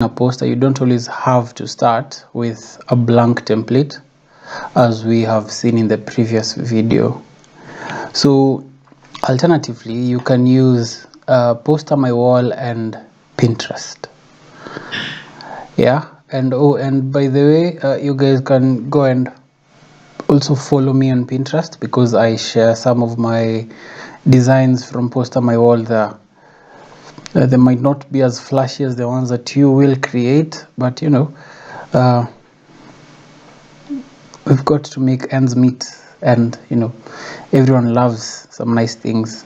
a poster, you don't always have to start with a blank template as we have seen in the previous video. So alternatively, you can use PosterMyWall and Pinterest. Yeah, and by the way, you guys can go and also follow me on Pinterest, because I share some of my designs from PosterMyWall there. They might not be as flashy as the ones that you will create, but you know, we've got to make ends meet, and you know, everyone loves some nice things.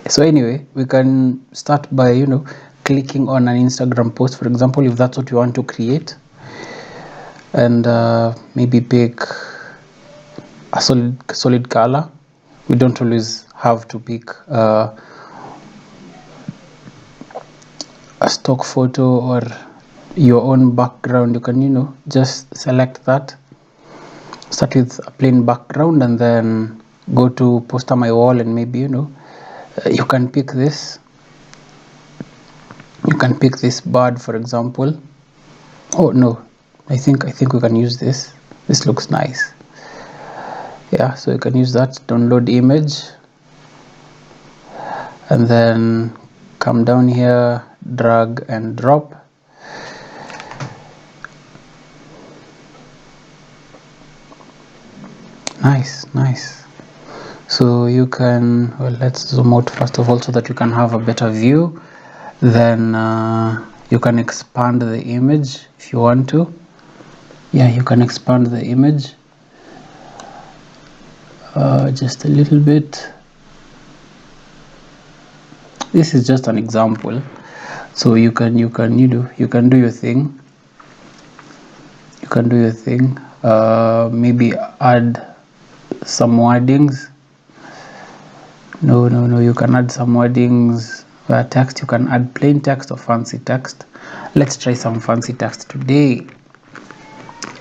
So anyway, we can start by, you know, clicking on an Instagram post, for example, if that's what you want to create, and maybe pick a solid color. We don't always have to pick a stock photo or your own background. You can, you know, just select that, start with a plain background, and then go to PosterMyWall, and maybe, you know, you can pick this. You can pick this bird, for example. Oh no, I think we can use this. This looks nice. Yeah, so you can use that. Download image, and then come down here, drag and drop. Nice. So you can, well, let's zoom out first of all so that you can have a better view. Then you can expand the image if you want to. Yeah, you can expand the image just a little bit. This is just an example, so you can do your thing. You can do your thing. Maybe add some wordings. No, you can add some wordings. Text, you can add plain text or fancy text. Let's try some fancy text today.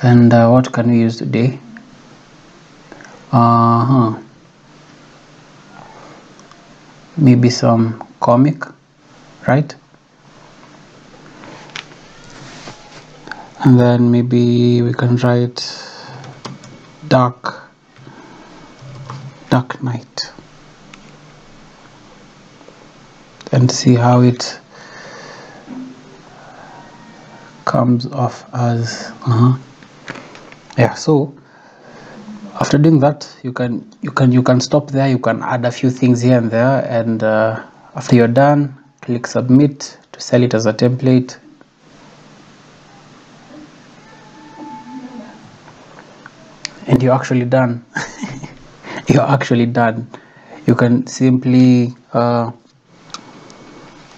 And what can we use today? Maybe some comic, right? And then maybe we can write dark night, and see how it comes off as yeah. So after doing that, you can stop there. You can add a few things here and there, and after you're done, click submit to sell it as a template. And you're actually done. You're actually done. You can simply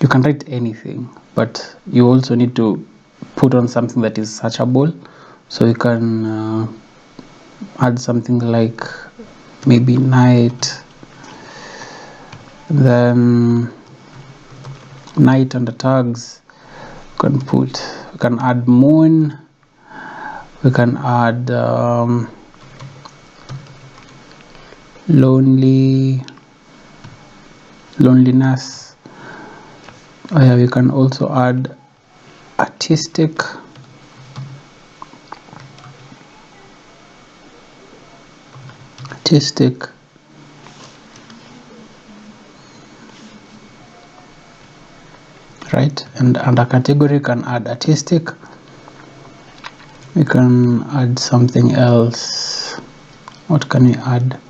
you can write anything, but you also need to put on something that is searchable. So you can add something like maybe night, then night under tags. You can add moon. We can add loneliness. Yeah, we can also add artistic. Right, and under category you can add artistic. We can add something else. What can we add?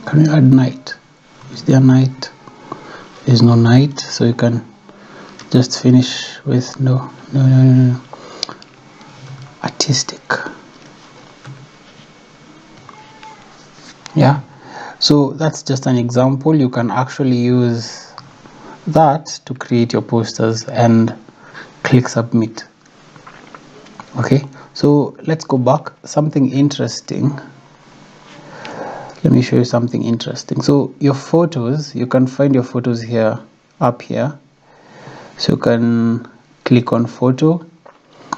Can we add night? Is there night? There's no night, so you can just finish with no. Artistic. Yeah, so that's just an example. You can actually use that to create your posters and click submit. Okay, so let's go back. Something interesting. Let me show you something interesting. So your photos, you can find your photos here, up here. So you can click on photo,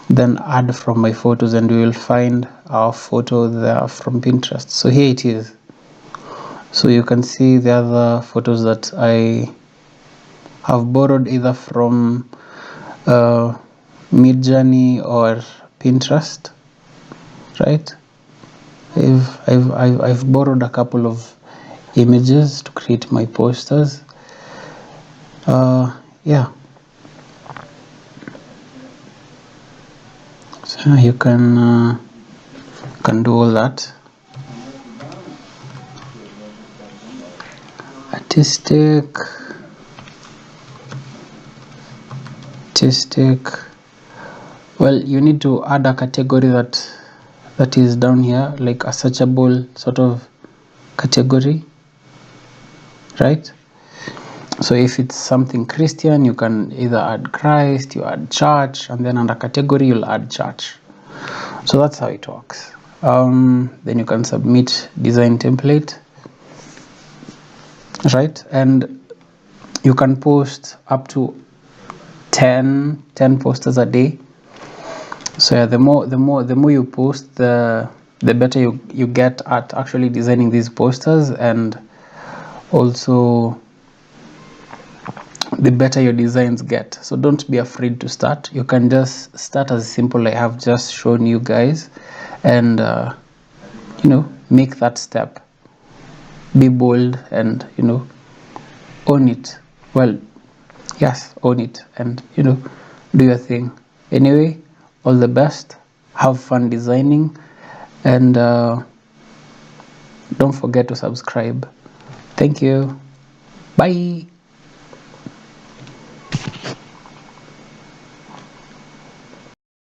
then add from my photos, and we will find our photo there from Pinterest. So here it is. So you can see the other photos that I have borrowed either from Midjourney or Pinterest, right? I've borrowed a couple of images to create my posters. Yeah, so you can do all that. Artistic. Well, you need to add a category that is down here, like a searchable sort of category, right? So if it's something Christian, you can either add Christ, you add church, and then under category you'll add church. So that's how it works. Then you can submit design template, right? And you can post up to 10 posters a day. So yeah, the more you post, the better you get at actually designing these posters, and also the better your designs get. So don't be afraid to start. You can just start as simple I have just shown you guys, and make that step. Be bold and own it. Well, yes, own it, and do your thing. Anyway, all the best, have fun designing, and don't forget to subscribe. Thank you. Bye.